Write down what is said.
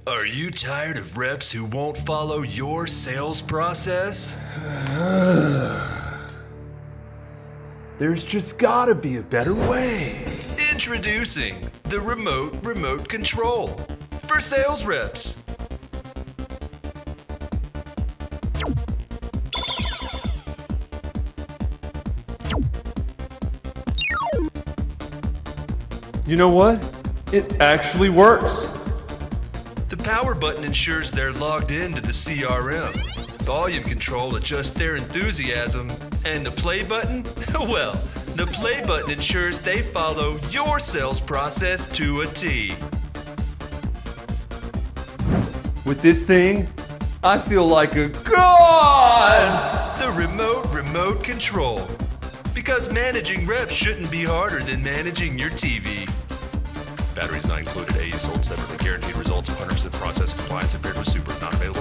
Are you tired of reps who won't follow your sales process? There's just gotta be a better way. Introducing the remote control for sales reps. You know what? It actually works. The power button ensures they're logged into the CRM. Volume control adjusts their enthusiasm. And the play button? Well, the play button ensures they follow your sales process to a T. With this thing, I feel like a god! The remote control. Because managing reps shouldn't be harder than managing your TV. Batteries not included. AE sold separately. Guaranteed results of 100% process compliance. Impaired with super. Not available.